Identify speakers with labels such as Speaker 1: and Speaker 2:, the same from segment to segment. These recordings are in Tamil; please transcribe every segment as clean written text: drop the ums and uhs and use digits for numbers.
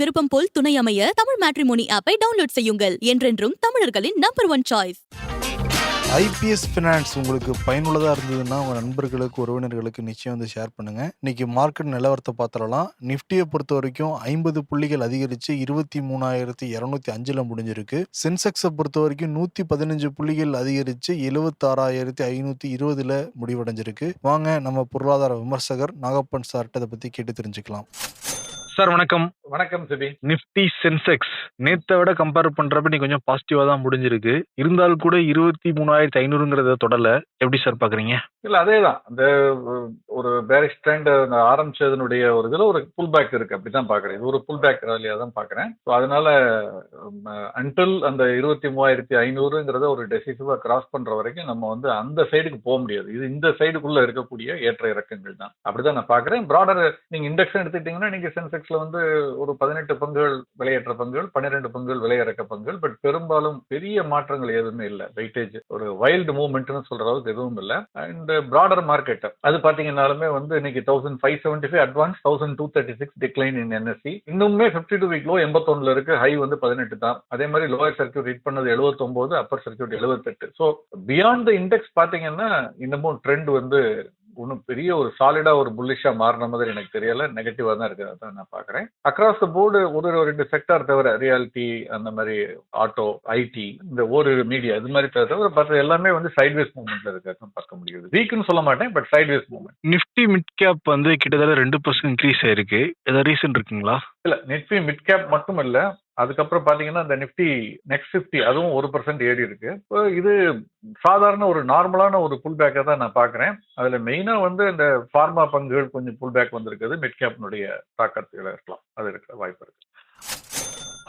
Speaker 1: விருப்பம் போல் துணை அமைய தமிழ் மேட்ரிமோனி ஆப்பை டவுன்லோட் செய்யுங்கள். என்றென்றும் தமிழர்களின் நம்பர் 1 சாய்ஸ்.
Speaker 2: ஐபிஎஸ் ஃபினான்ஸ் உங்களுக்கு பயனுள்ளதாக இருந்ததுன்னா உங்கள் நண்பர்களுக்கு உறவினர்களுக்கு நிச்சயம் வந்து ஷேர் பண்ணுங்கள். இன்றைக்கி மார்க்கெட் நிலவரத்தை பார்த்துடலாம். நிஃப்டியை பொறுத்த வரைக்கும் 50 புள்ளிகள் அதிகரித்து 23,205 முடிஞ்சிருக்கு. சென்செக்ஸை பொறுத்த வரைக்கும் 115 புள்ளிகள் அதிகரித்து 76,520 முடிவடைஞ்சிருக்கு. வாங்க நம்ம பொருளாதார விமர்சகர் நாகப்பன் சார்ட்ட அதை பற்றி கேட்டு தெரிஞ்சுக்கலாம்.
Speaker 3: சார் வணக்கம்.
Speaker 4: வணக்கம் சிபி.
Speaker 3: நிஃப்டி சென்செக்ஸ் நேத்தை விட கம்பேர் பண்றப்ப நீ கொஞ்சம் பாசிட்டிவா தான் முடிஞ்சிருக்கு. இருந்தாலும் கூட 23,500 தொடல. எப்படி சார் பாக்குறீங்க?
Speaker 4: இல்ல அதேதான், அந்த ஒரு பேரிஷ் ட்ரெண்ட் ஆரம்பிச்சதனுடைய ஒரு இதுல ஒரு புல் பேக் இருக்கு, அப்படிதான் பாக்குறேன். இது ஒரு புல் பேக் ரேலியா தான் பாக்குறேன். அதனால அன்டில் அந்த 23,500 ஒரு டெசிசிவா கிராஸ் பண்ற வரைக்கும் நம்ம வந்து அந்த சைடுக்கு போக முடியாது. இது இந்த சைடுக்குள்ள இருக்கக்கூடிய ஏற்ற இறக்கங்கள் தான், அப்படிதான் நான் பாக்குறேன். பிராடர் நீங்க இண்டெக்ஸ் எடுத்துக்கிட்டீங்கன்னா நீங்க சென்செக்ஸ்ல வந்து ஒரு 18 பங்குகள் விலையேற்ற பங்குகள், 12 பங்குகள் விலையிறக்க பங்குகள், பட் பெரும்பாலும் பெரிய மாற்றங்கள் எதுவுமே இல்லை. வெயிட்டேஜ் ஒரு வைல்டு மூவ்மெண்ட்னு சொல்ற அளவுக்கு எதுவும் இல்லை. அண்ட் பிராடர் மார்க்கெட் அது பாத்தீங்கன்னாலுமே வந்து இன்னைக்கு 1575 அட்வான்ஸ், 1236 டிக்ளைன் இன் என்எஸ்சி. இன்னுமே 52 வீக் லோ 81 இருக்கு. ஹை வந்து 18 தான். அதே மாதிரி லோயர் சர்க்யூட் ஹிட் பண்ணது 79, upper circuit 78. So beyond the index பாத்தீங்கன்னா இன்னமும் ட்ரெண்ட் வந்து ஒன்றும் பெரிய ஒரு சாலிடா ஒரு புல்லிஷா மாறின மாதிரி எனக்கு தெரியல. நெகட்டிவா தான் இருக்கு, அதான் நான் பாக்குறேன். அக்ராஸ் த போர்டு ஒரு 2 செக்டார் தவிர, ரியாலிட்டி, அந்த மாதிரி ஆட்டோ, ஐடி, இந்த ஒரு மீடியா, இது மாதிரி தவிர பார்த்து எல்லாமே வந்து சைட்வேஸ் மூவ்மெண்ட்ல இருக்கு பார்க்க முடியுது. வீக்னு சொல்ல மாட்டேன், but sideways movement.
Speaker 3: Nifty mid cap வந்து கிட்டத்தட்ட 2% இன்க்ரீஸ் ஆயிருக்கு. ஏதாவது ரீசன் இருக்குங்களா?
Speaker 4: இல்ல, நிஃப்டி மிட் கேப் மட்டும் இல்ல, அதுக்கப்புறம் பாத்தீங்கன்னா இந்த நிஃப்டி நெக்ஸ்ட் 50 அதுவும் 1% ஏறி இருக்கு. இது சாதாரண ஒரு நார்மலான ஒரு புல் பேக்கை தான் நான் பாக்குறேன். அதுல மெயினா வந்து இந்த பார்மா பங்குகள் கொஞ்சம் புல் பேக் வந்திருக்குது. மிட் கேப்னுடைய தாக்கத்துல இருக்கலாம், அது இருக்கிற வாய்ப்பு இருக்கு.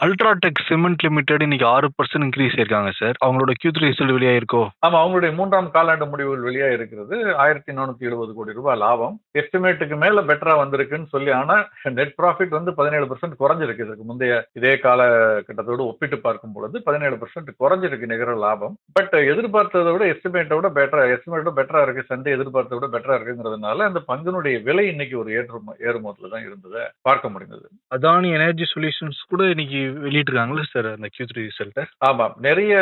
Speaker 3: அல்ட்ராடெக் சிமெண்ட் லிமிடெட் இன்னைக்கு 6% இன்க்ரீஸ் ஆயிருக்காங்க சார். அவங்களோட Q3 ரிசல்ட் வெளியாயிருக்கோ?
Speaker 4: ஆமா, அவங்களுடைய 3ஆம் காலாண்டு முடிவுகள் வெளியா இருக்கிறது. 1470 கோடி ரூபாய் லாபம், எஸ்டிமேட்டுக்கு மேல பெட்டரா வந்திருக்குன்னு சொல்லி. ஆனா நெட் ப்ராஃபிட் வந்து 17% குறைஞ்சிருக்கு. இதுக்கு முந்தைய இதே காலகட்டத்தோடு ஒப்பிட்டு பார்க்கும் பொழுது 17% குறைஞ்சிருக்கு நிகர லாபம். பட் எதிர்பார்த்ததை விட எஸ்டிமேட்டோட பெட்டரா இருக்கு. சண்டே எதிர்பார்த்ததை விட பெட்டரா இருக்குங்கிறதுனால அந்த பங்கினுடைய விலை இன்னைக்கு ஒரு ஏறுமுகத்துல தான் இருந்ததை பார்க்க முடிந்தது.
Speaker 3: அதானி எனர்ஜி சொல்யூஷன்ஸ் கூட இன்னைக்கு வெளியிட்டிருக்காங்களா சார் அந்த Q3 ரிசல்ட்?
Speaker 4: ஆமா, நிறைய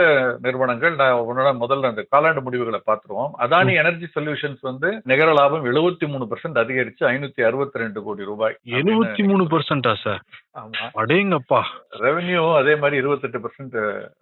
Speaker 4: நிறுவனங்கள். நான் முதல்ல அந்த காலாண்டு முடிவுகளை பார்த்துருவோம். அதானி எனர்ஜி சொல்யூஷன்ஸ் வந்து நிகர லாபம் 73% அதிகரிச்சு 562 கோடி ரூபாய்.
Speaker 3: 73% சார்?
Speaker 4: ஆமா,
Speaker 3: அடேங்கப்பா.
Speaker 4: ரெவென்யூ அதே மாதிரி 28%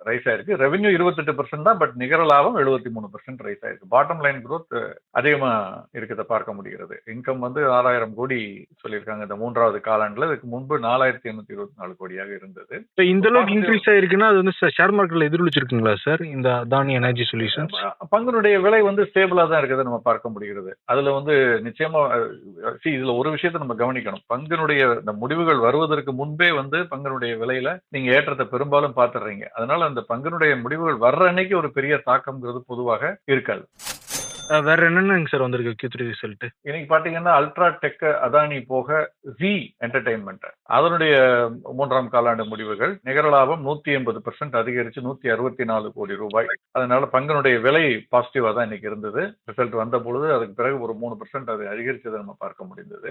Speaker 4: ரைஸ் ஆயிருக்கு. ரெவென்யூ 28% தான், பட் நிகர லாபம் 73% ரைஸ் ஆயிருக்கு. பாட்டம் லைன் growth அதிகமா இருக்கிறத பார்க்க முடிகிறது. இன்கம் வந்து 6,000 கோடி சொல்லியிருக்காங்க இந்த 3வது காலாண்டுல. இதுக்கு முன்பு 4,824 கோடியாக இருந்தது.
Speaker 3: இந்த அளவுக்கு இன்க்ரீஸ் ஆயிருக்குன்னா அது வந்து ஷேர் மார்க்கெட்ல எதிரொலிச்சிருக்குங்களா சார் இந்த அதானி எனர்ஜி சொல்யூஷன்ஸ்?
Speaker 4: பங்கினுடைய விலை வந்து ஸ்டேபிளா தான் இருக்கிறத நம்ம பார்க்க முடிகிறது. அதுல வந்து நிச்சயமா இதுல ஒரு விஷயத்தை நம்ம கவனிக்கணும். பங்கினுடைய இந்த முடிவுகள் வருவதற்கு முன்பே வந்து பங்கினுடைய விலையில நீங்க ஏற்றத்தை பெரும்பாலும் பார்த்துடுறீங்க. அதனால அந்த பங்கினுடைய முடிவுகள் வர்ற அன்னைக்கு ஒரு பெரிய தாக்கம்ங்கிறது பொதுவாக இருக்காது.
Speaker 3: வேற என்னென்னங்க சார் வந்திருக்கு Q3 ரிசல்ட்?
Speaker 4: இன்னைக்கு பாத்தீங்கன்னா அல்ட்ராடெக், அதானி போக ஜி என்டர்டைன்மெண்ட் அதனுடைய 3ஆம் காலாண்டு முடிவுகள் நிகர லாபம் 180% அதிகரிச்சு 164 கோடி ரூபாய். அதனால பங்கினுடைய விலை பாசிட்டிவா தான் இன்னைக்கு இருந்தது. ரிசல்ட் வந்த பொழுது அதுக்கு பிறகு ஒரு 3% அது அதிகரிச்சதை நம்ம பார்க்க முடிந்தது.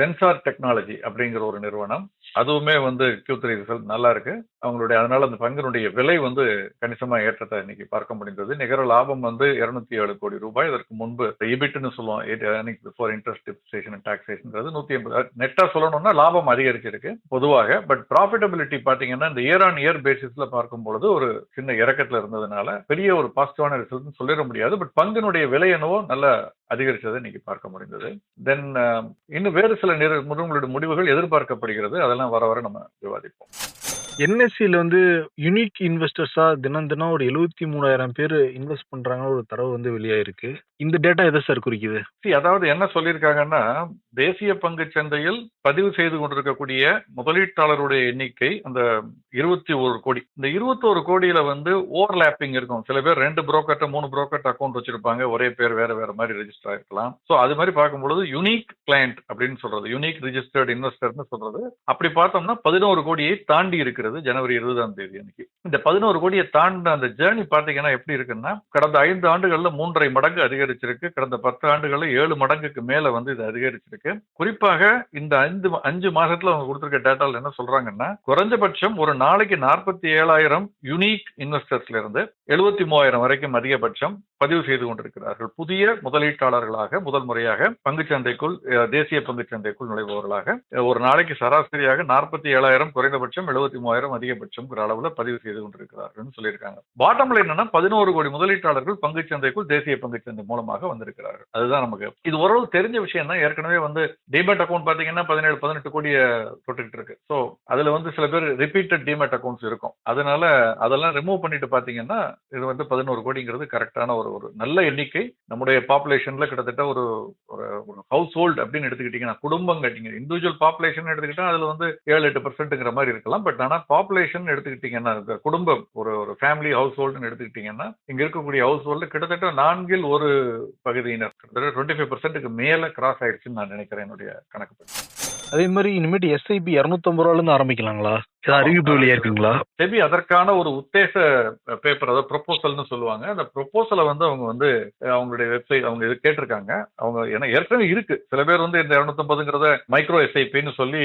Speaker 4: ரென்சார் டெக்னாலஜி அப்படிங்கிற ஒரு நிறுவனம், அதுவுமே வந்து Q3 ரிசல்ட் நல்லா இருக்கு அவங்களுடைய. அதனால அந்த பங்கினுடைய விலை வந்து கணிசமா ஏற்றத்தை இன்னைக்கு பார்க்க முடிந்தது. நிகர லாபம் வந்து 207 கோடி ரூபாய். இதற்கு முன்பு EBITன்னு சொல்லுவோம், earnings before interest, depreciation and taxation, 180. நெட்டா சொல்லணும்னா லாபம் அதிகரிச்சிருக்கு பொதுவாக. பட் ப்ராஃபிட்டபிலிட்டி பாத்தீங்கன்னா இந்த இயர் ஆன் இயர் பேசிஸ்ல பார்க்கும் பொழுது ஒரு சின்ன இறக்கத்துல இருந்ததுனால பெரிய ஒரு பாசிட்டிவான ரிசல்ட் சொல்லிட முடியாது. பட் பங்கினுடைய விலை என்னவோ நல்ல அதிகரிச்சதை இன்னைக்கு பார்க்க முடிந்தது. தென் இன்னும் வேறு சில நிறுவனங்களுடைய முடிவுகள் எதிர்பார்க்கப்படுகிறது. அதெல்லாம் வர வர நம்ம விவாதிப்போம்.
Speaker 3: என்எஸ்சியில் வந்து யூனிக் இன்வெஸ்டர்ஸா தினம் தினம் ஒரு 73,000 பேர் இன்வெஸ்ட் பண்றாங்க ஒரு தரவு வந்து வெளியாயிருக்கு. இந்த டேட்டா எதை சார் குறிக்குது?
Speaker 4: அதாவது என்ன சொல்லியிருக்காங்கன்னா, தேசிய பங்கு சந்தையில் பதிவு செய்து கொண்டிருக்கக்கூடிய முதலீட்டாளருடைய எண்ணிக்கை அந்த 21 கோடி. இந்த 21 கோடியில வந்து ஓவர்லாப்பிங் இருக்கும். சில பேர் 2 புரோக்கர்ட்ட 3 புரோக்கர்ட்ட அக்கௌண்ட் வச்சிருப்பாங்க. ஒரே பேர் வேற வேற மாதிரி ரெஜிஸ்டர் ஆயிருக்கலாம். ஸோ அது மாதிரி பார்க்கும்பொழுது யூனிக் கிளையண்ட் அப்படின்னு சொல்றது, யூனிக் ரிஜிஸ்டர்ட் இன்வெஸ்டர்னு சொல்றது, அப்படி பார்த்தோம்னா 11 கோடியை தாண்டி இருக்கிறது ஜனவரி 20ஆம் தேதி அன்னைக்கு. இந்த 11 கோடியை தாண்டின அந்த ஜேர்னி பார்த்தீங்கன்னா எப்படி இருக்குன்னா, கடந்த 5 ஆண்டுகள்ல 3.5 மடங்கு அதிகரிச்சிருக்கு. கடந்த 10 ஆண்டுகள்ல 7 மடங்குக்கு மேல வந்து இது அதிகரிச்சிருக்கு. குறிப்பாக இந்த 5 மாசத்துல அவங்க கொடுத்திருக்க டேட்டால என்ன சொல்றாங்கன்னா, குறைஞ்சபட்சம் ஒரு நாளைக்கு 47,000 யுனிக் இன்வெஸ்டர்ஸ்ல இருந்து 73,000 வரைக்கும் அதிகபட்சம் பதிவு செய்து கொண்டிருக்கிறார்கள். புதிய முதலீட்டாளர்களாக முதல் முறையாக பங்குச்சந்தைக்குள், தேசிய பங்குச்சந்தைக்குள் நுழைபவர்களாக ஒரு நாளைக்கு சராசரியாக 47,000 குறைந்தபட்சம், 73,000 அதிகபட்சம் அளவுல பதிவு செய்து கொண்டிருக்கிறார்கள் சொல்லியிருக்காங்க. பாட்டம் லைன் என்னன்னா, 11 கோடி முதலீட்டாளர்கள் பங்குச்சந்தைக்குள் தேசிய பங்குச்சந்தை மூலமாக வந்திருக்கிறார்கள். அதுதான் நமக்கு இது ஓரளவு தெரிஞ்ச விஷயம் தான். ஏற்கனவே வந்து டிமேட் அக்கௌண்ட் பாத்தீங்கன்னா 17-18 கோடியை தொட்டுக்கிட்டு இருக்கு. சோ அதுல வந்து சில பேர் ரிப்பீட்டட் டிமேட் அக்கௌண்ட்ஸ் இருக்கும். அதனால அதெல்லாம் ரிமூவ் பண்ணிட்டு பாத்தீங்கன்னா இது வந்து 11 கோடிங்கிறது கரெக்டான ஒரு நல்ல எண்ணிக்கை. நம்முடைய பாப்புலேஷன்ல கிட்டத்தட்ட ஒரு ஹவுஸ் ஹோல்டு அப்படின்னு எடுத்துக்கிட்டீங்கன்னா, குடும்பம் கட்டிங்க இண்டிவிஜுவல் பாப்புலேஷன் எடுத்துக்கிட்டா அதுல வந்து 7-8% மாதிரி இருக்கலாம். பட் ஆனா பாப்புலேஷன் எடுத்துக்கிட்டீங்கன்னா, குடும்பம் ஒரு ஃபேமிலி ஹவுஸ் ஹோல்டுன்னு எடுத்துக்கிட்டீங்கன்னா, இங்க இருக்கக்கூடிய ஹவுஸ் ஹோல்டு கிட்டத்தட்ட 4 ஒரு பகுதியினர் கிட்டத்தட்ட 25%க்கு மேல கிராஸ் ஆயிடுச்சுன்னு நான் நினைக்கிறேன் என்னுடைய கணக்கு படி.
Speaker 3: அதே மாதிரி இனிமேட்டு எஸ்ஐபி 250 ரூபாயில இருந்து ஆரம்பிக்கலாங்களா? அறிவிப்பு வெளியா இருக்குங்களா?
Speaker 4: செபி அதற்கான ஒரு உத்தேச பேப்பர், அதாவது ப்ரொபோசல்னு சொல்லுவாங்க. அந்த ப்ரொபோசலை வந்து அவங்க வந்து அவங்களுடைய வெப்சைட் அவங்க இது கேட்டிருக்காங்க. அவங்க ஏன்னா ஏற்கனவே இருக்கு. சில பேர் வந்து இந்த 250ங்கிறத மைக்ரோ எஸ்ஐபின்னு சொல்லி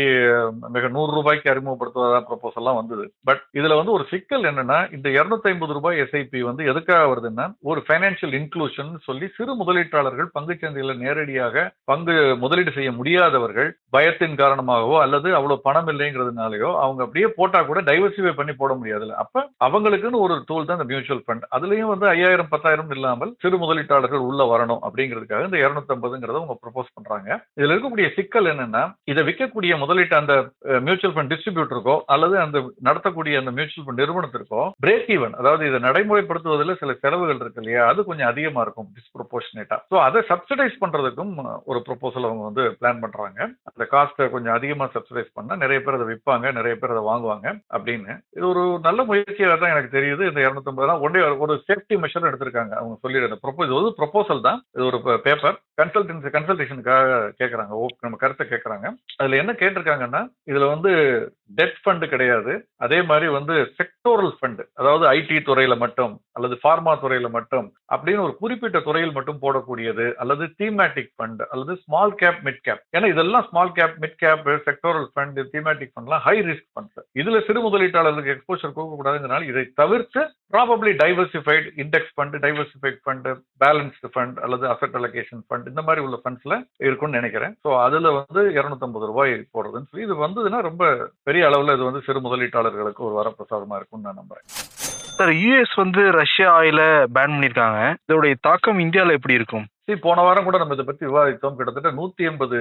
Speaker 4: மிக 100 ரூபாய்க்கு அறிமுகப்படுத்துவதா ப்ரொபோசல்லாம் வந்தது. பட் இதுல வந்து ஒரு சிக்கல் என்னன்னா, இந்த 250 ரூபாய் எஸ்ஐபி வந்து எதுக்காக வருதுன்னா, ஒரு ஃபைனான்சியல் இன்க்ளூஷன் சொல்லி சிறு முதலீட்டாளர்கள் பங்குச்சந்தையில நேரடியாக பங்கு முதலீடு செய்ய முடியாதவர்கள் பயத்தின் காரணமாகவோ அல்லது அவ்வளவு பணம் இல்லைங்கிறதுனாலயோ அவங்க அப்படியே போட்டா கூட டைவர்சிஃபை பண்ணி போட முடியாதுல்ல. அப்ப அவங்களுக்குன்னு ஒரு டூல் தான் இந்த மியூச்சுவல் ஃபண்ட். அதுலயும் வந்து 5,000 10,000 இல்லாமல் சிறு முதலீட்டாளர்கள் உள்ள வரணும் அப்படிங்கிறதுக்காக இந்த 250ங்கிறத அவங்க ப்ரொபோஸ் பண்றாங்க. இதுல இருக்கக்கூடிய சிக்கல் என்னன்னா, இதை விற்கக்கூடிய முதலீட்டு அந்த மியூச்சுவல் ஃபண்ட் டிஸ்ட்ரிபியூட்டருக்கோ அல்லது அந்த நடத்தக்கூடிய அந்த மியூச்சுவல் ஃபண்ட் நிறுவனத்திற்கோ பிரேக் ஈவன், அதாவது இதை நடைமுறைப்படுத்துவதில் சில செலவுகள் இருக்கு இல்லையா, அது கொஞ்சம் அதிகமா இருக்கும் டிஸ்ப்ரொபோர்ஷனேட்டா. ஸோ அதை சப்சிடைஸ் பண்றதுக்கும் ஒரு ப்ரொபோசல் அவங்க வந்து பிளான் பண்றாங்க. அந்த காஸ்ட்டை கொஞ்சம் அதிகமா சப்சிடைஸ் பண்ணா நிறைய பேர் அதை விற்பாங்க, நிறைய பேர் அதை வாங்குவாங்க அப்படின்னு. இது ஒரு நல்ல முயற்சியாக தான் எனக்கு தெரியுது. இந்த 250 ஒன்றே ஒரு சேஃப்டி மெஷர் எடுத்திருக்காங்க. அவங்க சொல்லிடுற ப்ரொபோசல் தான். இது ஒரு பேப்பர் கன்சல்டேஷனுக்காக கேட்கறாங்க. நம்ம கருத்தை கேட்கறாங்க. அதுல என்ன கேட்டிருக்காங்கன்னா, இதுல வந்து டெட் ஃபண்ட் கிடையாது. அதே மாதிரி வந்து செக்டோரல் ஃபண்ட், அதாவது ஐடி துறையில மட்டும் அல்லது ஃபார்மா துறையில மட்டும் அப்படின்னு ஒரு குறிப்பிட்ட துறையில் மட்டும் போடக்கூடியது, அல்லது தீமேட்டிக் ஃபண்ட் அல்லது ஸ்மால் கேப் மிட் கேப். ஏன்னா இதெல்லாம் small cap mid cap sectoral fund thematic ஃபண்ட்லாம் ஹை ரிஸ்க் ஃபண்ட்ஸ். இதுல சிறு முதலீட்டாளர்களுக்கு எக்ஸ்போஷர் கொடுக்கக்கூடாதுங்கிறனால இதை தவிர்த்து probably diversified index fund, diversified fund, balanced fund அல்லது அசெட் அலோகேஷன் ஃபண்ட் இந்த மாதிரி உள்ள ஃபண்ட்ஸ்ல இருக்கும்னு நினைக்கிறேன். ஸோ அதுல வந்து 250 ரூபாய் போடுறதுன்னு சொல்லி இது வந்ததுன்னா ரொம்ப பெரிய அளவுல இது வந்து சிறு முதலீட்டாளர்களுக்கு ஒரு வரப்பிரசாதமா இருக்கும்னு நான் நம்புறேன்.
Speaker 3: சார், யுஎஸ் வந்து ரஷ்யா ஆயில பேன் பண்ணிருக்காங்க. இதோடைய தாக்கம் இந்தியால எப்படி இருக்கும்?
Speaker 4: போன வாரம் கூட நம்ம இதை பத்தி விவாதித்தோம். கிட்டத்தட்ட 180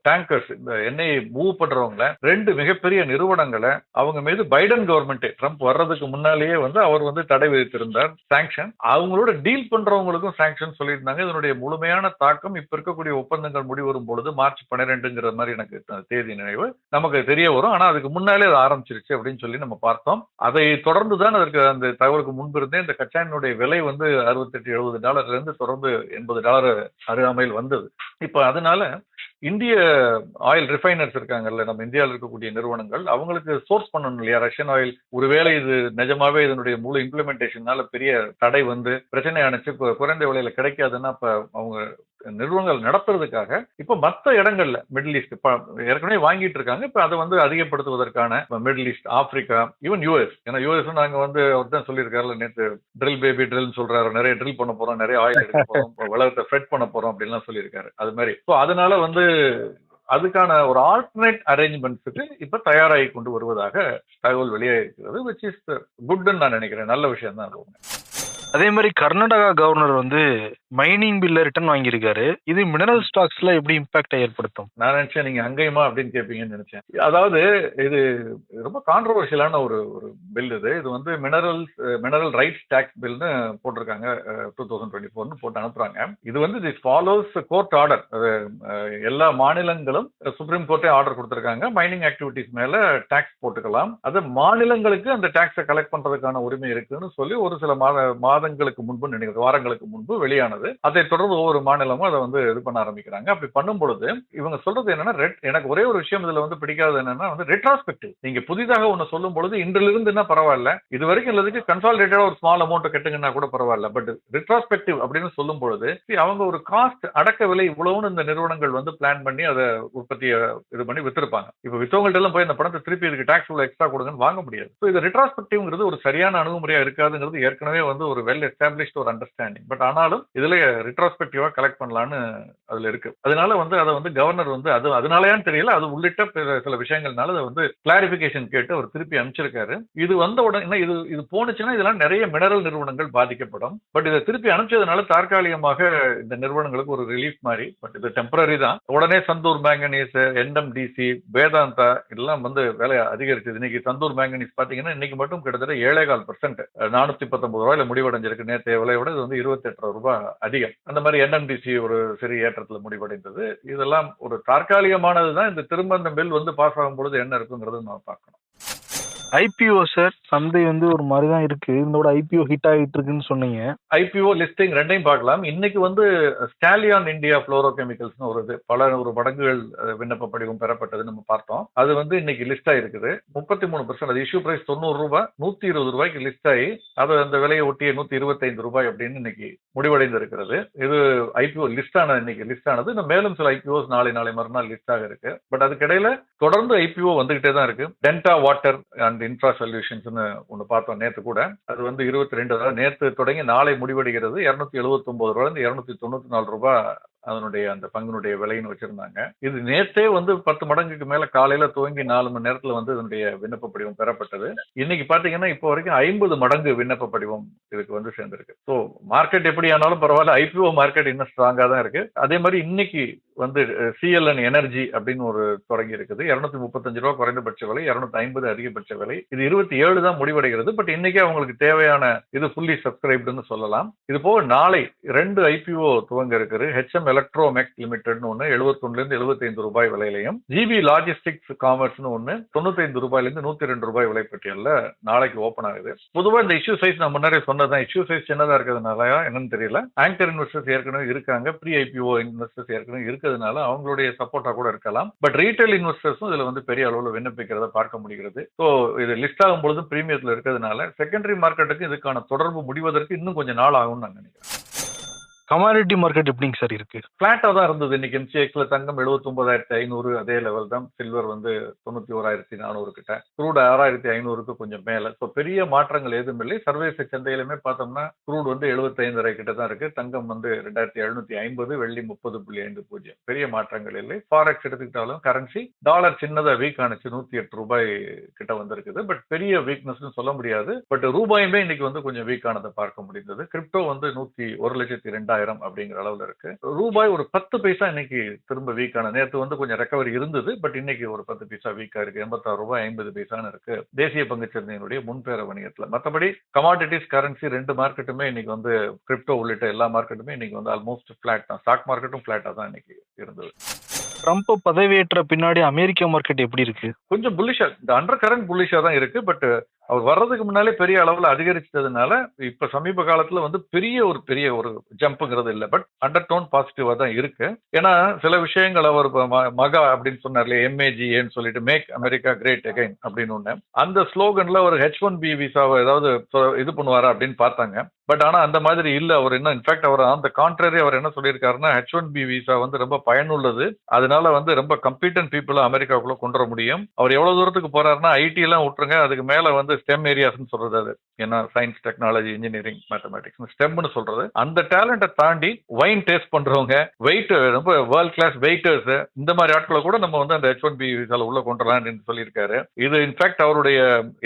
Speaker 4: டேங்கர்ஸ் இந்த எண்ணெயை மூவ் பண்றவங்கள 2 மிகப்பெரிய நிறுவனங்களை அவங்க மீது பைடன் கவர்மெண்ட் ட்ரம்ப் வர்றதுக்கு முன்னாலேயே வந்து அவர் வந்து தடை விதித்திருந்தார், சாங்ஷன். அவங்களோட டீல் பண்றவங்களுக்கும் சாங்ஷன் சொல்லியிருந்தாங்க. இதனுடைய முழுமையான தாக்கம் இப்ப இருக்கக்கூடிய ஒப்பந்தங்கள் முடிவரும் பொழுது மார்ச் 12ங்கிற மாதிரி எனக்கு தேதி நினைவு நமக்கு தெரிய வரும். ஆனா அதுக்கு முன்னாலே அது ஆரம்பிச்சிருச்சு அப்படின்னு சொல்லி நம்ம பார்த்தோம். அதை தொடர்ந்துதான் அதற்கு அந்த தகவலுக்கு முன்பிருந்தே இந்த கச்சா எண்ணெயுடைய விலை வந்து $68-70 இருந்து தொடர்ந்து $80 அருகாமையில் வந்தது. இப்ப அதனால இந்திய ஆயில் ரிஃபைனர்ஸ் இருக்காங்கல்ல, நம்ம இந்தியாவில் இருக்கக்கூடிய நிறுவனங்கள், அவங்களுக்கு சோர்ஸ் பண்ணணும் இல்லையா ரஷ்யன் ஆயில். ஒருவேளை இது நிஜமாவே இதனுடைய முழு இம்ப்ளிமெண்டேஷனால பெரிய தடை வந்து பிரச்சனை அணைச்சு குறைந்த விலையில கிடைக்காதுன்னா அப்ப அவங்க நிறுவனங்கள் நடத்துறதுக்காக இப்ப மற்ற இடங்கள்ல மிடில் ஈஸ்ட் ஏற்கனவே வாங்கிட்டு இருக்காங்க. இப்ப அதை வந்து அதிகப்படுத்துவதற்கான Middle East, Africa, even US. ஏன்னா யூஎஸ் நாங்க வந்து அவர் தான் சொல்லியிருக்காருல நேற்று, ட்ரில் பேபி ட்ரில் சொல்றாரு, நிறைய ட்ரில் பண்ண போறோம், நிறைய ஆயில் எடுக்க போறோம், உலகத்தை ஃப்ரெட் பண்ண போறோம் அப்படின்லாம் சொல்லியிருக்காரு. அது மாதிரி அதனால வந்து அதுக்கான ஒரு ஆல்டர்னேட் அரேஞ்ச்மெண்ட்ஸுக்கு இப்ப தயாராகி கொண்டு வருவதாக தகவல் வெளியே இருக்கிறது. விச் இஸ் குட்னு நான் நினைக்கிறேன். நல்ல விஷயம் தான் அது.
Speaker 3: அதே மாதிரி கர்நாடகா கவர்னர் வந்து மைனிங் பில்ல ரிட்டர்ன் வாங்கியிருக்காரு. இது மினரல் ஸ்டாக்ஸ்ல எப்படி இம்பாக்ட் ஏற்படுத்தும்?
Speaker 4: நான் நினைச்சேன் நீங்க அங்கேயுமா அப்படின்னு கேட்பீங்கன்னு நினைச்சேன். அதாவது இது ரொம்ப கான்ட்ரோவர்ஷியலான ஒரு பில். இது வந்து மினரல் ரைட்ஸ் டாக்ஸ் பில்னு போட்டிருக்காங்க. 2024 போட்டு அனுப்புறாங்க. இது வந்து திஸ் ஃபாலோஸ் கோர்ட் ஆர்டர். எல்லா மாநிலங்களும் சுப்ரீம் கோர்ட்டே ஆர்டர் கொடுத்திருக்காங்க. மைனிங் ஆக்டிவிட்டிஸ் மேல டாக்ஸ் போட்டுக்கலாம். அது மாநிலங்களுக்கு அந்த டாக்ஸை கலெக்ட் பண்றதுக்கான உரிமை இருக்குன்னு சொல்லி ஒரு சில மாதங்களுக்கு முன்பு நினைக்கிறது, வாரங்களுக்கு முன்பு வெளியானது. அதை தொடர்ந்து ஒவ்வொரு மாநிலமும் அதை வந்து இது பண்ண ஆரம்பிக்கிறாங்க. அப்படி பண்ணும் பொழுது இவங்க சொல்றது என்னன்னா, எனக்கு ஒரே ஒரு விஷயம் இதுல வந்து பிடிக்காது என்னன்னா வந்து ரெட்ராஸ்பெக்டிவ். நீங்க புதிதாக ஒண்ணு சொல்லும் பொழுது இன்றிலிருந்துன்னா பரவாயில்ல, இது வரைக்கும் இல்லதுக்கு கன்சாலிடேட்டடா ஒரு ஸ்மால் அமௌண்ட் கட்டுங்கன்னா கூட பரவாயில்ல. பட் ரெட்ராஸ்பெக்டிவ் அப்படின்னு சொல்லும் பொழுது அவங்க ஒரு காஸ்ட் அடக்க விலை இவ்வளவுன்னு இந்த நிறுவனங்கள் வந்து பிளான் பண்ணி அதை உற்பத்தியை இது பண்ணி வித்திருப்பாங்க. இப்ப வித்தவங்கள்ட்ட எல்லாம் போய் அந்த பணத்தை திருப்பி இதுக்கு டாக்ஸ் இவ்வளவு எக்ஸ்ட்ரா கொடுங்கன்னு வாங்க முடியாது. ஸோ இது ரெட்ராஸ்பெக்டிவ்ங்கிறது ஒரு சரியான அணுகுமுறையா இருக்காதுங்கிறது ஏற்கனவே வந்து ஒரு வெல் எஸ்டாப்ளிஷ்ட் ஒரு அண்டர்ஸ்டாண்டிங். பட் ஆனாலும் இதுல ரெட்ராஸ்பெக்டிவா கலெக்ட் பண்ணலான்னு அதுல இருக்கு. அதனால வந்து அதை வந்து கவர்னர் வந்து அது அதனாலயான்னு தெரியல, அது உள்ளிட்ட சில விஷயங்கள்னால அதை வந்து கிளாரிபிகேஷன் கேட்டு அவர் திருப்பி அனுப்பிச்சிருக்காரு. இது வந்த உடனே இது போனுச்சுன்னா இதெல்லாம் நிறைய மினரல் நிறுவனங்கள் பாதிக்கப்படும். பட் இதை திருப்பி அனுப்பிச்சதுனால தற்காலிகமாக இந்த நிறுவனங்களுக்கு ஒரு ரிலீஃப் மாதிரி. பட் இது டெம்பரரி தான். உடனே சந்தூர் மேங்கனீஸ், என்எம்டிசி, வேதாந்தா எல்லாம் வந்து விலை அதிகரிச்சது. இன்னைக்கு சந்தூர் மேங்கனீஸ் பாத்தீங்கன்னா இன்னைக்கு மட்டும் கிட்டத்தட்ட 7.25%, 419 ரூபாயில முடிவடைஞ்சிருக்கு. நேற்றைய விலையோட இது வந்து 28 ரூபாய் அதிகம். அந்த மாதிரி என்எம்டிசி ஒரு சிறிய ஏற்றத்துல முடிவடைந்தது. இதெல்லாம் ஒரு தற்காலிகமானதுதான். இந்த திரும்ப இந்த பில் வந்து பாஸ் ஆகும் பொழுது என்ன இருக்குங்கிறது நம்ம பார்க்கணும்.
Speaker 3: ஐபிஓ சார், சந்தை வந்து ஒரு மாதிரி தான் இருக்கு. இதோட ஐபிஓ ஹிட் ஆகிட்டு இருக்குன்னு சொன்னீங்க.
Speaker 4: ஐபிஓ லிஸ்டிங் ரெண்டையும் பார்க்கலாம். இன்னைக்கு வந்து ஸ்டாலியான் இந்தியா புளோரோ கெமிக்கல்ஸ்னு ஒரு இது பல ஒரு மடங்குகள் விண்ணப்ப படிவம் பெறப்பட்டது நம்ம பார்த்தோம். அது வந்து இன்னைக்கு லிஸ்ட் ஆயிருக்குது. 33%. அது இஷ்யூ பிரைஸ் 90 ரூபாய், 120 ரூபாய்க்கு லிஸ்ட் ஆகி அது அந்த விலையை ஒட்டிய 125 ரூபாய் அப்படின்னு இன்னைக்கு முடிவடைந்து இருக்கிறது. இது ஐபிஓ லிஸ்ட் ஆனது, இன்னைக்கு லிஸ்ட் ஆனது. இன்னும் மேலும் சில ஐபிஓஸ் நாளை மறுநாள் லிஸ்ட் ஆக இருக்கு. பட் அதுக்கிடையில தொடர்ந்து ஐபிஓ வந்துகிட்டே தான் இருக்கு. டென்டா வாட்டர் அண்ட் இன்ஃப்ரா சொல்யூஷன்ஸ் ஒன்னு பார்த்தோம் நேத்து கூட. அது வந்து 22, நேத்து தொடங்கி நாளை முடிவடைகிறது. 279 ரூபாயிலிருந்து 294 ரூபாய் அதனுடைய அந்த பங்கினுடைய விலைன்னு வச்சிருந்தாங்க. இது நேத்தே வந்து 10 மடங்குக்கு மேல காலையில துவங்கி 4 மணி நேரத்துல வந்து இதனுடைய விண்ணப்ப படிவம் பெறப்பட்டது. இன்னைக்கு பாத்தீங்கன்னா இப்போ வரைக்கும் 50 மடங்கு விண்ணப்ப படிவம் இதுக்கு வந்து சேர்ந்திருக்கு. ஸோ மார்க்கெட் எப்படி ஆனாலும் பரவாயில்ல, ஐபிஓ மார்க்கெட் இன்னும் ஸ்ட்ராங்கா தான் இருக்கு. அதே மாதிரி இன்னைக்கு வந்து சிஎல்என் எனர்ஜி அப்படின்னு ஒரு தொடங்கி இருக்குது. 235 ரூபாய் குறைந்தபட்ச விலை, 250 அதிகபட்ச விலை. இது 27 தான் முடிவடைகிறது. பட் இன்னைக்கே அவங்களுக்கு தேவையான இது ஃபுல்லி சப்ஸ்கிரைப்டுன்னு சொல்லலாம். இது போக நாளை 2 ஐபிஓ துவங்க இருக்குது. ஹெச்எம் எலக்ட்ரோமேக்ஸ் லிமிடெட்னு ஒன்று 71 75 ரூபாய் விலையிலையும், ஜிபி லாஜிஸ்டிக்ஸ் காமர்ஸ்னு ஒன்று 95 ரூபாயிலிருந்து 102 ரூபாய் விலை பட்டியல்ல நாளைக்கு ஓபன் ஆகுது. பொதுவா இந்த இஷ்யூ சைஸ் நான் முன்னாடி சொன்னதான், இஷ்யூ சைஸ் சின்னதா இருக்கிறதுனால என்னன்னு தெரியல, ஆங்கர் இன்வெஸ்டர்ஸ் ஏற்கனவே இருக்காங்க, ப்ரீ ஐபிஓ இன்வெஸ்டர்ஸ் ஏற்கனவே இருக்கிறதுனால அவங்களுடைய சப்போர்ட்டா கூட இருக்கலாம். பட் ரீட்டைல் இன்வெஸ்டர்ஸும் இதுல வந்து பெரிய அளவில் விண்ணப்பிக்கிறத பார்க்க முடிகிறது. ஸோ இது லிஸ்ட் ஆகும் பொழுது பிரீமியத்துல இருக்கிறதுனால செகண்டரி மார்க்கெட்டுக்கு இதுக்கான தொடர்பு முடிவதற்கு இன்னும் கொஞ்சம் நாள் ஆகும்னு நான் நினைக்கிறேன்.
Speaker 3: கமாடிட்டி மார்க்கெட் எப்படிங்க சார் இருக்கு?
Speaker 4: பிளாட்டா தான் இருந்தது. இன்னைக்கு எம்சிஎக்ஸ்ல தங்கம் 79,500 அதே லெவல் தான். சில்வர் வந்து 91,400 கிட்ட, க்ரூட் 6,500க்கு கொஞ்சம் மேல. ஸோ பெரிய மாற்றங்கள் எதுவும் இல்லை. சர்வதேச சந்தையிலுமே பார்த்தோம்னா க்ரூட் வந்து 75,500 கிட்ட தான் இருக்கு. தங்கம் வந்து 2,750, வெள்ளி 30.50. பெரிய மாற்றங்கள் இல்லை. ஃபாரெக்ஸ் எடுத்துக்கிட்டாலும் கரன்சி டாலர் சின்னதா வீக் ஆனிச்சு, 108 ரூபாய் கிட்ட வந்திருக்குது. பட் பெரிய வீக்னஸ் சொல்ல முடியாது. பட் ரூபாயுமே இன்னைக்கு வந்து கொஞ்சம் வீக் ஆனதை பார்க்க முடிந்தது. கிரிப்டோ வந்து 1,02,000 அப்படிங்கிற அளவுல இருக்கு. ரூபாய் ஒரு 10 பைசா இன்னைக்கு திரும்ப வீக் ஆன. நேற்று வந்து கொஞ்சம் ரெக்கவரி இருந்தது. பட் இன்னைக்கு ஒரு 10 பைசா வீக்கா இருக்கு. 86 ரூபாய் 50 பைசான்னு இருக்கு தேசிய பங்குச்சந்தையினுடைய முன்பேர வணிகத்துல. மற்றபடி கமாடிட்டிஸ், கரன்சி ரெண்டு மார்க்கெட்டுமே இன்னைக்கு வந்து கிரிப்டோ உள்ளிட்ட எல்லா மார்க்கெட்டுமே இன்னைக்கு வந்து ஆல்மோஸ்ட் பிளாட் தான். ஸ்டாக் மார்க்கெட்டும் பிளாட்டா தான் இன்னைக்கு இருந்தது.
Speaker 3: ட்ரம்ப் பதவியேற்ற பின்னாடி அமெரிக்க மார்க்கெட் எப்படி இருக்கு?
Speaker 4: கொஞ்சம் புல்லிஷா, இந்த அண்டர் கரண்ட் புல்லிஷா தான் இருக்கு. பட் அவர் வர்றதுக்கு முன்னாலே பெரிய அளவுல அதிகரிச்சதுனால இப்ப சமீப காலத்துல வந்து பெரிய ஒரு ஜம்புங்கிறது இல்லை. பட் அண்டர் டோன் பாசிட்டிவா தான் இருக்கு. ஏன்னா சில விஷயங்கள் அவர் மகா அப்படின்னு சொன்னார்ல, எம்ஏஜிஏன்னு சொல்லிட்டு, மேக் அமெரிக்கா கிரேட் அகைன் அப்படின்னு ஒண்ணு, அந்த ஸ்லோகன்ல ஒரு H1B விசாவை ஏதாவது இது பண்ணுவாரா அப்படின்னு பார்த்தாங்க. பட் ஆனா அந்த மாதிரி இல்ல. அவர் என்ன, இன்ஃபேக்ட் அவர் அந்த கான்ட்ரரி அவர் என்ன சொல்லியிருக்காருன்னா, H1B விசா வந்து ரொம்ப பயனுள்ளது, அதனால வந்து ரொம்ப கம்பீட்டன்ட் பீப்புளை அமெரிக்காவுக்குள்ள கொண்டு வர முடியும். அவர் எவ்வளவு தூரத்துக்கு போறாருன்னா, ஐடி எல்லாம் விட்டுருங்க, அதுக்கு மேல வந்து ஸ்டெம் ஏரியாஸ்ன்னு சொல்றது, அது ஏன்னா சயின்ஸ், டெக்னாலஜி, இன்ஜினியரிங், மேத்தமேட்டிக்ஸ், ஸ்டெம்னு சொல்றது, அந்த டேலண்ட்டை தாண்டி வைன் டேஸ்ட் பண்றவங்க, வெயிட் ரொம்ப வேர்ல்ட் கிளாஸ் வெயிட்டர்ஸ், இந்த மாதிரி ஆட்களை கூட நம்ம வந்து அந்த H1B விசால உள்ள கொண்டு வரலாம்னு சொல்லியிருக்காரு. இது இன்ஃபேக்ட் அவருடைய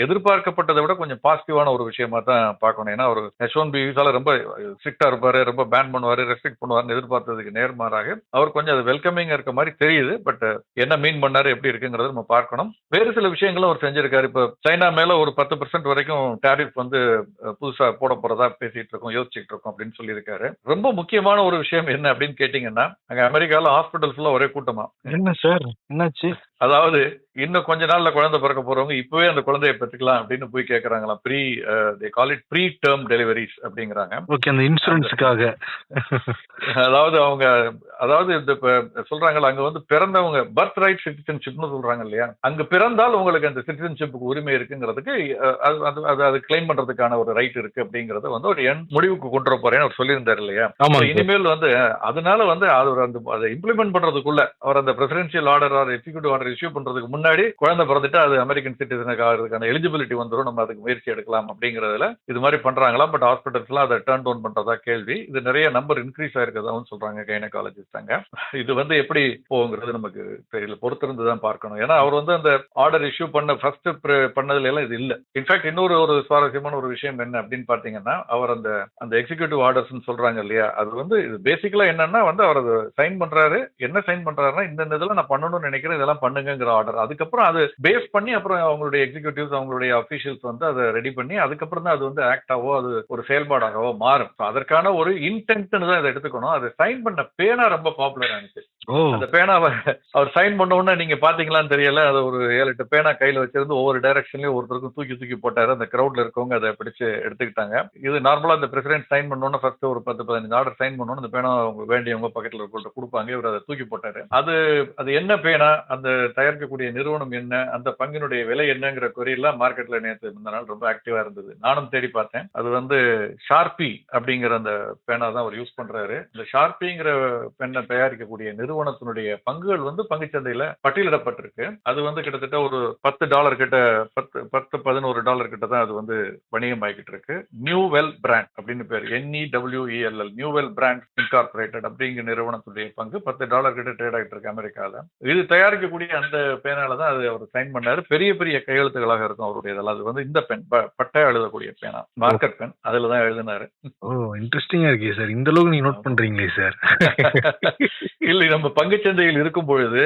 Speaker 4: எதிர்பார்க்கப்பட்டதை விட கொஞ்சம் பாசிட்டிவான ஒரு விஷயமா தான் பார்க்கணும். ஏன்னா அவர் H1B விசால ரொம்ப ஸ்ட்ரிக்டா இருப்பாரு, ரொம்ப பேன் பண்ணுவாரு, ரெஸ்ட்ரிக்ட் பண்ணுவாருன்னு எதிர்பார்த்ததுக்கு நேர்மாறாக அவர் கொஞ்சம் அது வெல்கமிங்கா இருக்க மாதிரி தெரியுது. பட் என்ன மீன் பண்ணாரு, எப்படி இருக்குங்கிறத நம்ம பார்க்கணும். வேறு சில விஷயங்களும் அவர் செஞ்சிருக்காரு. இப்ப சைனா மேல ஒரு 10% வரைக்கும் டாரிஃப் வந்து புதுசா போட போறதா பேசிட்டு இருக்கோம், யோசிச்சுட்டு இருக்கோம் அப்படின்னு சொல்லியிருக்காரு. ரொம்ப முக்கியமான ஒரு விஷயம் என்ன அப்படின்னு கேட்டீங்கன்னா, அங்க அமெரிக்கால ஹாஸ்பிட்டல் ஃபுல்லா ஒரே கூட்டமா.
Speaker 3: என்ன சார் என்னாச்சு?
Speaker 4: அதாவது இன்னும் கொஞ்ச நாள்ல குழந்தை பிறக்க போறவங்க இப்பவே அந்த குழந்தையை பெற்றுக்கலாம் அப்படின்னு போய் கேக்குறாங்களாம். They call it preterm deliveries அப்படிங்கிறாங்க.
Speaker 3: ஓகே, அந்த இன்சூரன்ஸுக்காக.
Speaker 4: அதாவது இந்த சொல்றாங்கல்ல, அங்க வந்து பிறந்தவங்க பர்த் ரைட் சிட்டிசன்ஷிப்னு சொல்றாங்க இல்லையா, அங்க பிறந்தால் உங்களுக்கு அந்த சிட்டிசன்ஷிப்புக்கு உரிமை இருக்குங்கிறதுக்கு அது கிளைம் பண்றதுக்கான ஒரு ரைட் இருக்கு அப்படிங்கறத வந்து ஒரு முடிவுக்கு கொண்டு வர போறேன்னு அவர் சொல்லியிருந்தாரு இல்லையா. இனிமேல் வந்து அதனால வந்து அதை இம்ப்ளிமெண்ட் பண்றதுக்குள்ள அவர் அந்த presidential order or executive order issue பண்றதுக்கு முன்னாடி குழந்தை பிறந்துட்டு அது அமெரிக்கன் சிட்டிசனுக்கு ஆகிறதுக்கான எலிஜிபிலிட்டி வந்துடும், நம்ம அதுக்கு முயற்சி எடுக்கலாம் அப்படிங்கறதுல இது மாதிரி பண்றாங்களா. பட் ஹாஸ்பிட்டல்ஸ்லாம் அதை டர்ன் டவுன் பண்றதா கேள்வி. இது நிறைய நம்பர் இன்க்ரீஸ் ஆயிருக்கதாவும் சொல்றாங்க கைனகாலஜிஸ்ட் அங்க. இது வந்து எப்படி போகுங்கிறது நமக்கு தெரியல, பொறுத்திருந்து தான் பார்க்கணும். ஏன்னா அவர் வந்து அந்த ஆர்டர் இஷ்யூ பண்ண ஃபர்ஸ்ட் பண்ணதுல எல்லாம் இது இல்ல. இன்ஃபேக்ட் இன்னொரு சுவாரஸ்யமான ஒரு விஷயம் என்ன அப்படின்னு பாத்தீங்கன்னா, அவர் அந்த எக்ஸிக்யூட்டிவ் ஆர்டர்ஸ் சொல்றாங்க இல்லையா, அது வந்து பேசிக்கலா என்னன்னா வந்து அவர் அதை சைன் பண்றாரு. என்ன சைன் பண்றாருன்னா, இந்த இதெல்லாம் நான் பண்ணணும்னு நினைக்கிறேன், இதெல்லாம் பண்ணுங்கிற ஆர்டர். அதுக்கப்புறம் அது பேஸ் பண்ணி அப்புறம் அவங்களுடைய எக்ஸிக்யூட்டிவ்ஸ் அவங்களுடைய அபிஷியல்ஸ் வந்து அதை ரெடி பண்ணி அதுக்கப்புறம் தான் அது வந்து ஆக்டாவோ அது ஒரு செயல்பாடாகவோ மாறும். அதற்கான ஒரு இன்டென்ட்னு தான் இதை எடுத்துக்கணும். அதை சைன் பண்ண பேனா ரொம்ப பாப்புலர் ஆனிச்சு. அந்த பேனாவை அவர் சைன் பண்ண உடனே நீங்க பாத்தீங்களான்னு தெரியல, அது ஒரு 7-8 பேனா கையில வச்சிருந்து ஒவ்வொரு டைரக்ஷன்லயும் ஒருத்தருக்கும் தூக்கி போட்டாரு. அந்த கிரௌட்ல இருக்கவங்க அதை பிடிச்சு எடுத்துக்கிட்டாங்க. இது நார்மலா அந்த பிரசிடென்ட் சைன் பண்ணோன்னு ஃபர்ஸ்ட் ஒரு 10-15 ஆர்டர் சைன் பண்ணோன்னு அந்த பேனா வேண்டியவங்க பக்கத்துல இருக்கவங்க கொடுப்பாங்க. இவர் அதை தூக்கி போட்டாரு. அது என்ன பேனா, அந்த தயாரிக்கக்கூடிய நிறுவனம் என்ன, அந்த பங்கினுடைய விலை என்னங்கிற கொரியெல்லாம் மார்க்கெட்ல நேற்று இந்த நாள் ரொம்ப ஆக்டிவா இருந்தது. நானும் தேடி பார்த்தேன். அது வந்து ஷார்பி அப்படிங்கிற அந்த பேனா தான் அவர் யூஸ் பண்றாரு. இந்த ஷார்பிங்கிற பெண்ணை தயாரிக்கக்கூடிய நிறுவனத்தினுடைய பங்குகள் வந்து பங்குச்சந்தையில பட்டியலிடப்பட்டிருக்கு. அது வந்து கிட்டத்தட்ட ஒரு $10 கிட்ட, $10-11 கிட்ட தான் அது வந்து வணிகம் ஆகிட்டு இருக்கு. நியூவெல் பிராண்ட் அப்படின்னு பேர், NEWELL, நியூவெல் பிராண்ட் இன்கார்பரேட்டட் அப்படிங்கிற நிறுவனத்துடைய பங்கு $10 கிட்ட ட்ரேட் ஆகிட்டு இருக்கு அமெரிக்கால. இது தயாரிக்கக்கூடிய அந்த பேனால தான் அது அவர் சைன் பண்ணாரு. பெரிய பெரிய கையெழுத்துகளாக இருக்கும் அவருடைய. அது வந்து இந்த பென் பட்டா எழுதக்கூடிய பேனா, மார்க்கர் பென், அதுல தான் எழுதினாரு.
Speaker 3: ஓ, இன்ட்ரெஸ்டிங்கா இருக்கே சார். இந்த அளவுக்கு நீங்க நோட் பண்றீங்களே சார்.
Speaker 4: இல்ல, நம்ம பங்குச்சந்தையில் இருக்கும் பொழுது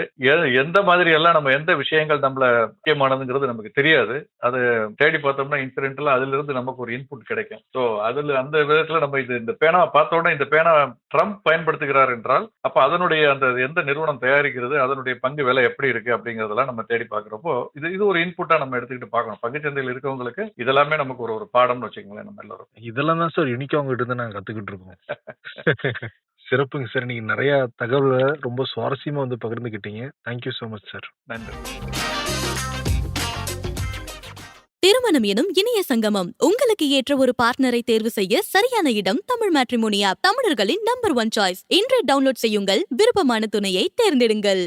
Speaker 4: எந்த மாதிரி எல்லாம் நம்ம எந்த விஷயங்கள் நம்மள முக்கியமானதுங்கிறது நமக்கு தெரியாது. அது தேடி பார்த்தோம்னா இன்சிடென்ட்ல அதுல இருந்து நமக்கு ஒரு இன்புட் கிடைக்கும். சோ அதுல அந்த விதத்துல நம்ம இந்த பேனா பார்த்த உடனே இந்த பேனா ட்ரம்ப் பயன்படுத்துகிறார் என்றால் அப்ப அதனுடைய அந்த எந்த நிறுவனம் தயாரிக்கிறது, அதனுடைய பங்கு விலை எப்படி இருக்கு அப்படிங்கறதெல்லாம் நம்ம தேடி பார்க்கிறப்போ இது ஒரு இன்புட்டா நம்ம எடுத்துக்கிட்டு பார்க்கணும். பங்குச்சந்தையில் இருக்கவங்களுக்கு இதெல்லாமே நமக்கு ஒரு பாடம்னு வச்சுக்கோங்களேன். நம்ம எல்லாரும்
Speaker 3: இதெல்லாம் தான் சார் யூனிக்கா உங்ககிட்ட இருந்து நாங்க கத்துக்கிட்டு இருக்கோம். சிறப்புங்க சார். நீங்க நிறைய தகவல்களை ரொம்ப சுவாரஸ்யமா வந்து பகிர்ந்துக்கிட்டீங்க. Thank you so much sir.
Speaker 4: நன்றி.
Speaker 1: திருமணம் எனும் இணைய சங்கமம். உங்களுக்கு ஏற்ற ஒரு பார்ட்னரை தேர்வு செய்ய சரியான இடம் தமிழ் மேட்ரிமோனி ஆப். தமிழர்களின் நம்பர் 1 சாய்ஸ். இன்றே டவுன்லோட் செய்யுங்கள். விருப்பமான துணையை தேர்ந்தெடுங்கள்.